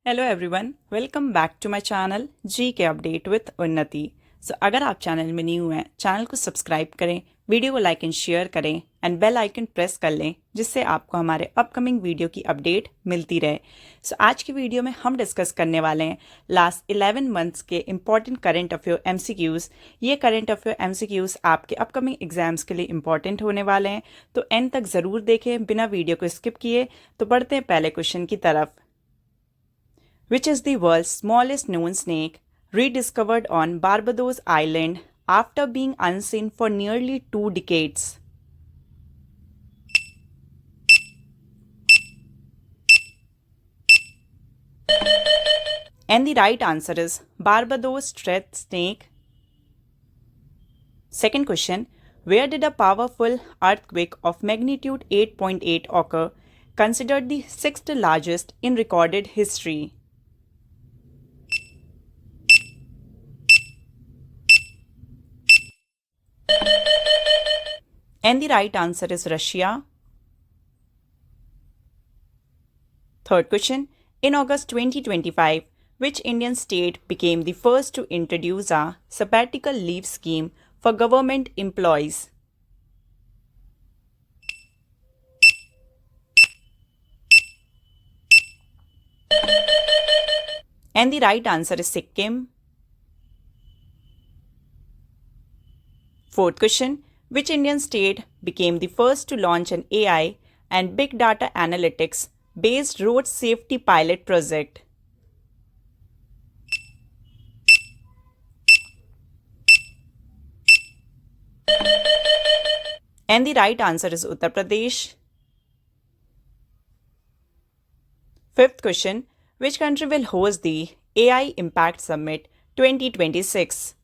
Hello everyone, welcome back to my channel G K update with उन्नति। अगर आप channel में न्यू हैं, चैनल को सब्सक्राइब करें, वीडियो को लाइक एंड शेयर करें एंड बेल आइकन प्रेस कर लें, जिससे आपको हमारे अपकमिंग वीडियो की अपडेट मिलती रहे। आज की वीडियो में हम डिस्कस करने वाले हैं लास्ट 11 मंथ्स के इंपॉर्टेंट करंट अफेयर एमसीक्यूज़। ये करंट अफेयर एमसीक्यूज़ आपके अपकमिंग एग्जाम्स के लिए इंपॉर्टेंट होने वाले हैं, तो एंड तक ज़रूर देखें बिना वीडियो को स्किप किए। तो बढ़ते हैं पहले क्वेश्चन की तरफ। Which is the world's smallest known snake, rediscovered on Barbados Island after being unseen for nearly 2 decades? And the right answer is Barbados Strait snake. Second question, where did a powerful earthquake of magnitude 8.8 occur, considered the sixth largest in recorded history? And the right answer is Russia. Third question, in August 2025, which Indian state became the first to introduce a sabbatical leave scheme for government employees? And the right answer is Sikkim. Fourth question, which Indian state became the first to launch an AI and big data analytics based road safety pilot project? And the right answer is Uttar Pradesh. Fifth question, which country will host the AI Impact Summit 2026?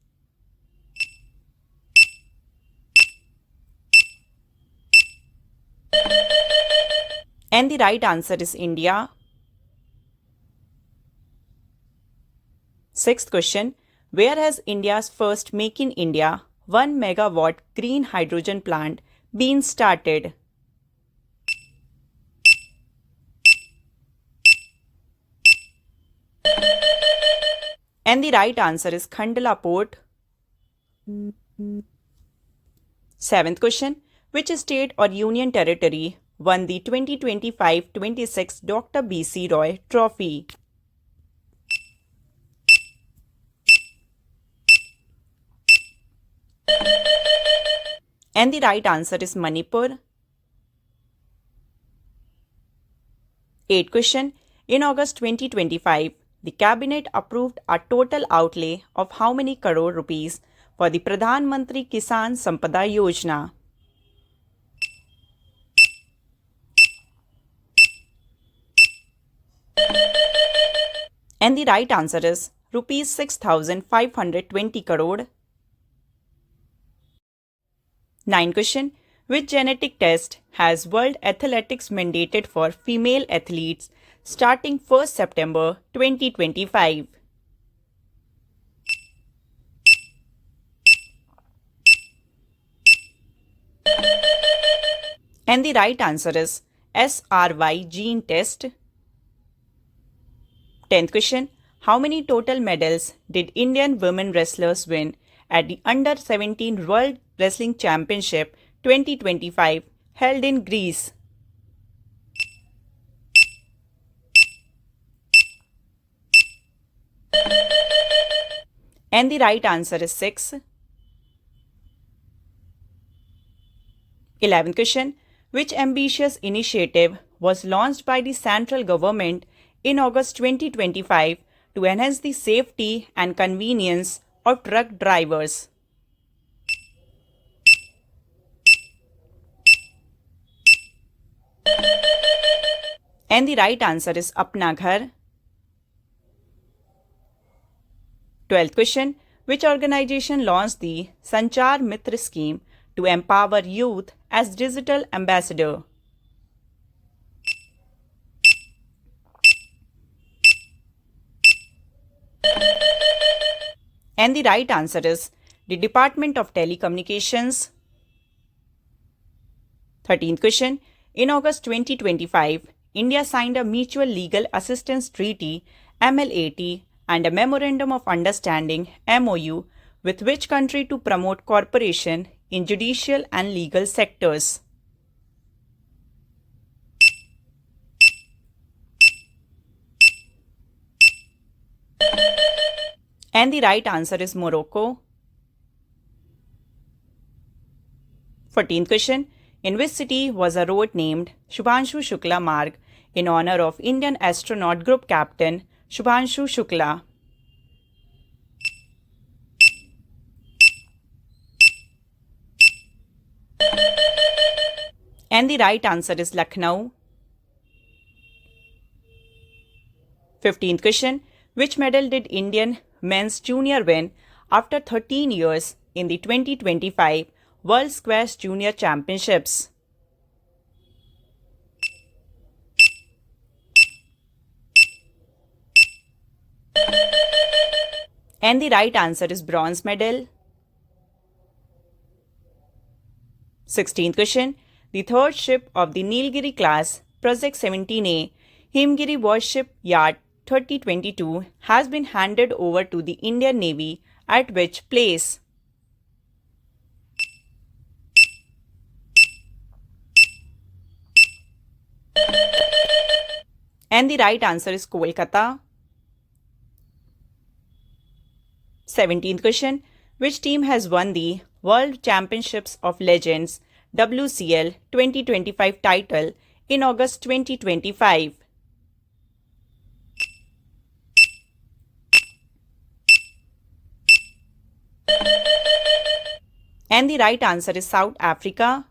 And the right answer is India. Sixth question, where has India's first Make in India 1 megawatt green hydrogen plant been started? And the right answer is Khandala Port. Seventh question, which state or union territory won the 2025-26 Dr. B.C. Roy Trophy? And the right answer is Manipur. Eighth question, in August 2025, the cabinet approved a total outlay of how many crore rupees for the Pradhan Mantri Kisan Sampada Yojana? And the right answer is rupees 6,520 crore. Ninth question, which genetic test has World Athletics mandated for female athletes starting 1st September 2025? And the right answer is SRY gene test. 10th question, how many total medals did Indian women wrestlers win at the Under 17 World Wrestling Championship 2025 held in Greece? And the right answer is 6. 11th question, which ambitious initiative was launched by the central government in August 2025 to enhance the safety and convenience of truck drivers? And the right answer is Apna Ghar. 12th question, which organization launched the Sanchar Mitra scheme to empower youth as digital ambassador? And the right answer is the Department of Telecommunications. 13th question, in August 2025, India signed a mutual legal assistance treaty MLAT, and a Memorandum of Understanding MOU with which country to promote cooperation in judicial and legal sectors? And the right answer is Morocco. 14th question. In which city was a road named Shubhanshu Shukla Marg in honor of Indian astronaut group captain Shubhanshu Shukla? And the right answer is Lucknow. 15th question. Which medal did Indian men's junior win after 13 years in the 2025 World Squash Junior Championships? And the right answer is bronze medal. 16th question. The third ship of the Nilgiri class, Project 17A, Himgiri Warship Yard 3022, has been handed over to the Indian Navy at which place? And the right answer is Kolkata. 17th question. Which team has won the World Championships of Legends WCL 2025 title in August 2025? And the right answer is South Africa.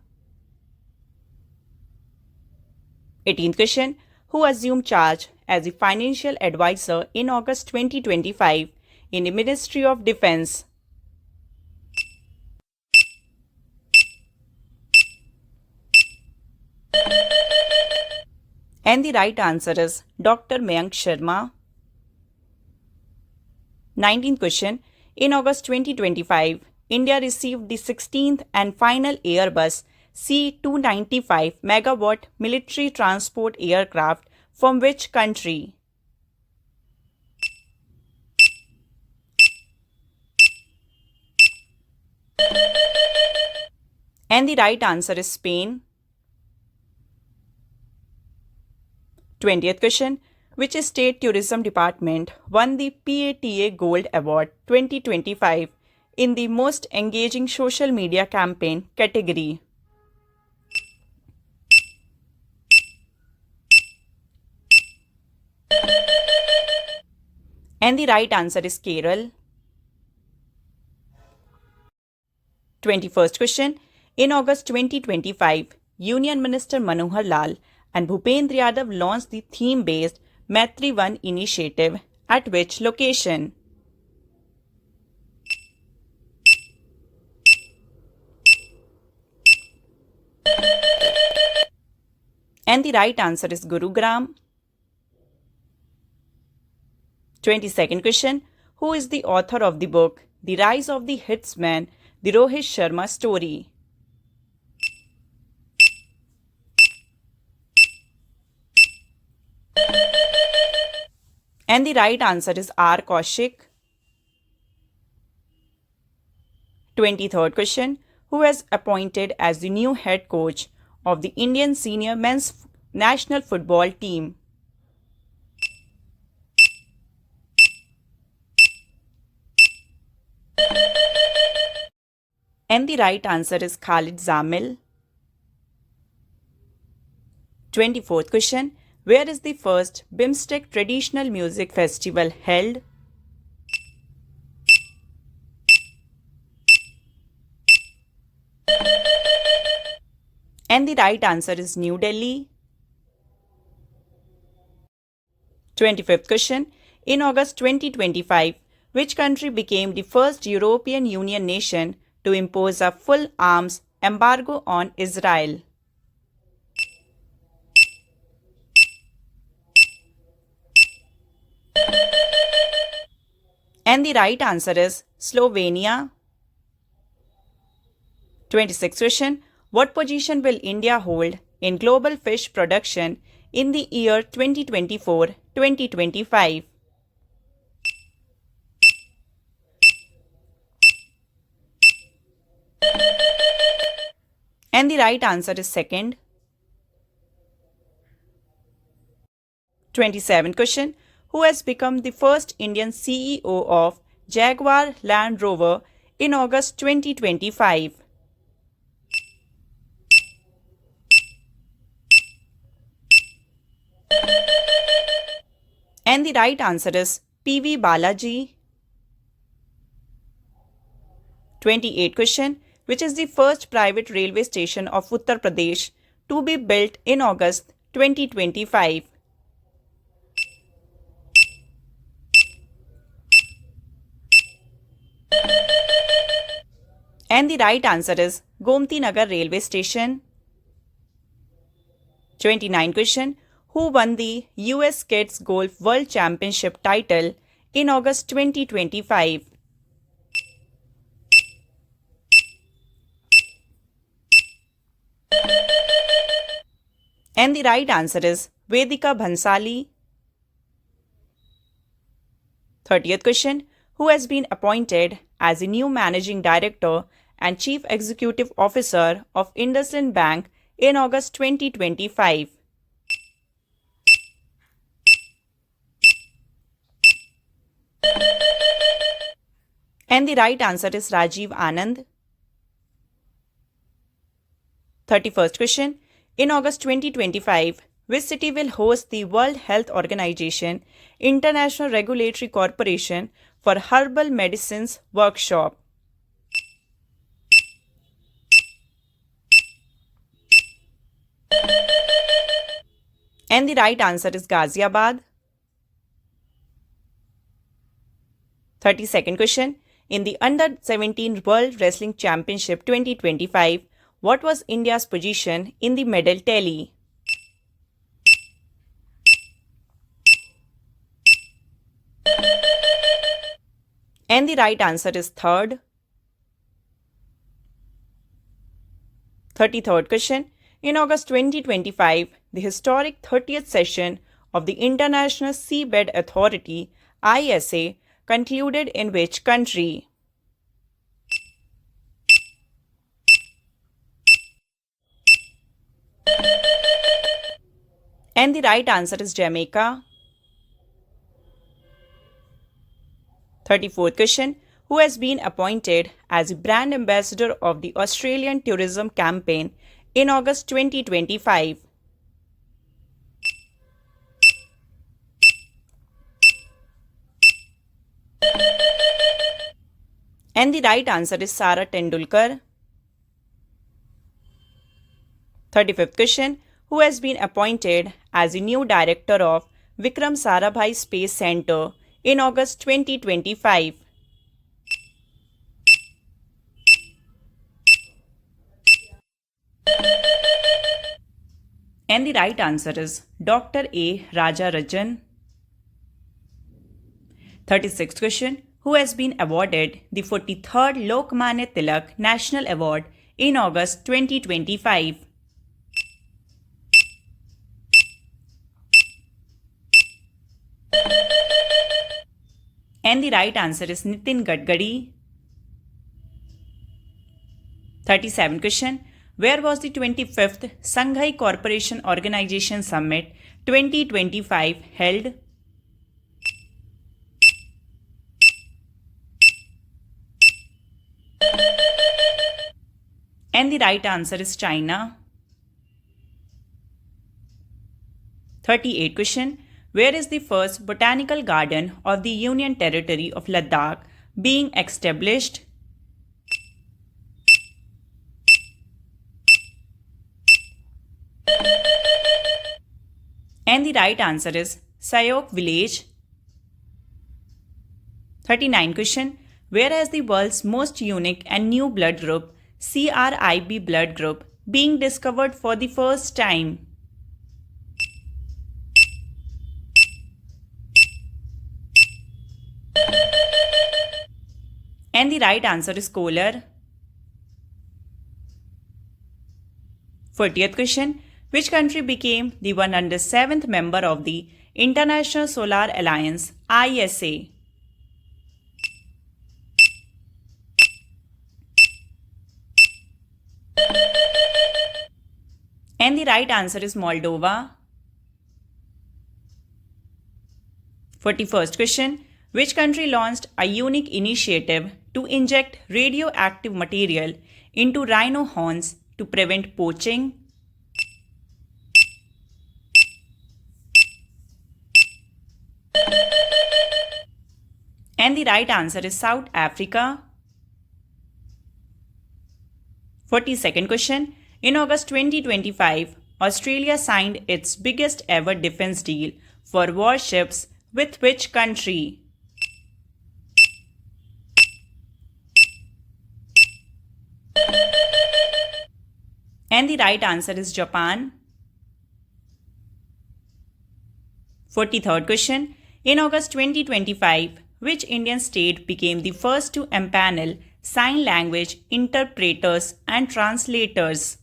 18th question. Who assumed charge as the financial advisor in August 2025 in the Ministry of Defense? And the right answer is Dr. Mayank Sharma. 19th question. In August 2025, India received the 16th and final Airbus C-295 megawatt military transport aircraft from which country? And the right answer is Spain. 20th question. Which state tourism department won the PATA Gold Award 2025 in the most engaging social media campaign category? And the right answer is Kerala. 21st question. In August 2025, Union Minister Manohar Lal and Bhupendra Yadav launched the theme-based Maitri One initiative at which location? And the right answer is Gurugram. 22nd question. Who is the author of the book The Rise of the Hitsman, the Rohit Sharma Story? And the right answer is R. Kaushik. 23rd question. Who was appointed as the new head coach of the Indian senior men's national football team? And the right answer is Khalid Zamil. 24th question. Where is the first BIMSTEC Traditional Music Festival held? And the right answer is New Delhi. 25th question. In August 2025, which country became the first European Union nation to impose a full arms embargo on Israel? And the right answer is Slovenia. 26th question. What position will India hold in global fish production in the year 2024-2025? And the right answer is second. 27th question. Who has become the first Indian CEO of Jaguar Land Rover in August 2025? And the right answer is PV Balaji. 28th question. Which is the first private railway station of Uttar Pradesh to be built in August 2025? And the right answer is Gomti Nagar Railway Station. 29th question. Who won the US Kids Golf World Championship title in August 2025? And the right answer is Vedika Bhansali. 30th question. Who has been appointed as the new Managing Director and Chief Executive Officer of IndusInd Bank in August 2025? And the right answer is Rajiv Anand. 31st question. In August 2025, which city will host the World Health Organization International Regulatory Corporation for Herbal Medicines Workshop? And the right answer is Ghaziabad. 32nd question. In the Under 17 World Wrestling Championship 2025, what was India's position in the medal tally? And the right answer is third. 33rd question. In August 2025, the historic 30th session of the International Seabed Authority (ISA) concluded in which country? And the right answer is Jamaica. 34th question. Who has been appointed as brand ambassador of the Australian tourism campaign in August 2025? And the right answer is Sara Tendulkar. 35th question. Who has been appointed as the new director of Vikram Sarabhai Space Centre in August 2025? And the right answer is Dr. A. Rajarajan. 36th question. Who has been awarded the 43rd Lokmanya Tilak National Award in August 2025? And the right answer is Nitin Gadkari. 37th question. Where was the 25th Shanghai Cooperation Organization Summit 2025 held? And the right answer is China. 38th question. Where is the first botanical garden of the Union Territory of Ladakh being established? And the right answer is Sayok village. 39th question. Where has the world's most unique and new blood group, CRIB blood group, being discovered for the first time? And the right answer is Kolar. 40th question. Which country became the 107th member of the International Solar Alliance (ISA)? And the right answer is Moldova. 41st question. Which country launched a unique initiative to inject radioactive material into rhino horns to prevent poaching? And the right answer is South Africa. 42nd question. In August 2025, Australia signed its biggest ever defense deal for warships with which country? And the right answer is Japan. 43rd question. In August 2025, which Indian state became the first to empanel sign language interpreters and translators?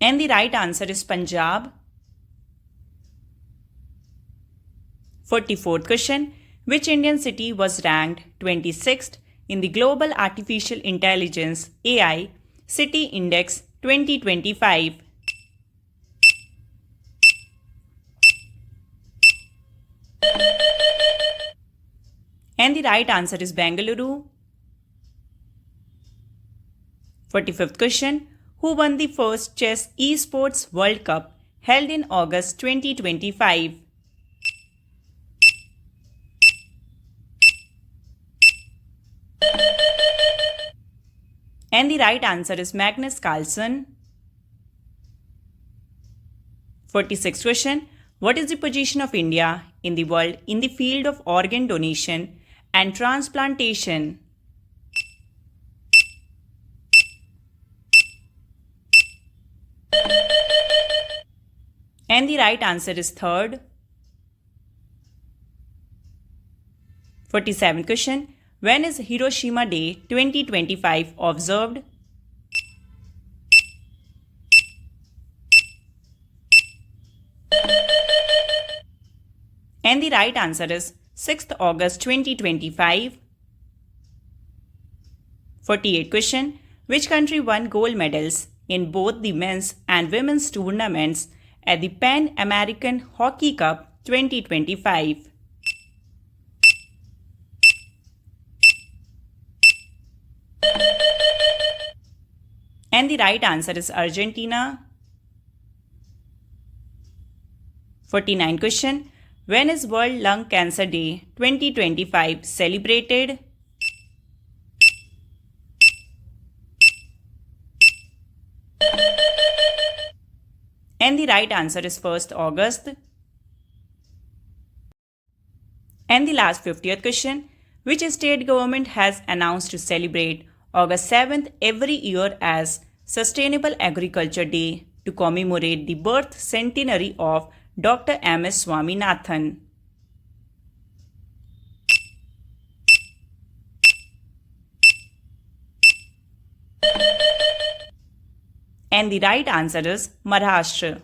And the right answer is Punjab. 44th question. Which Indian city was ranked 26th in the Global Artificial Intelligence AI City Index 2025? And the right answer is Bengaluru. 45th question. Who won the first Chess Esports World Cup held in August 2025? And the right answer is Magnus Carlsen. 46th question. What is the position of India in the world in the field of organ donation and transplantation? And the right answer is third. 47th question. When is Hiroshima Day 2025 observed? And the right answer is 6th August 2025. 48th question. Which country won gold medals in both the men's and women's tournaments at the Pan American Hockey Cup 2025? And the right answer is Argentina. 49th question. When is World Lung Cancer Day 2025 celebrated? And the right answer is 1st August. And the last 50th question. Which state government has announced to celebrate August 7th every year as Sustainable Agriculture Day to commemorate the birth centenary of Dr. M.S. Swaminathan? And the right answer is Maharashtra.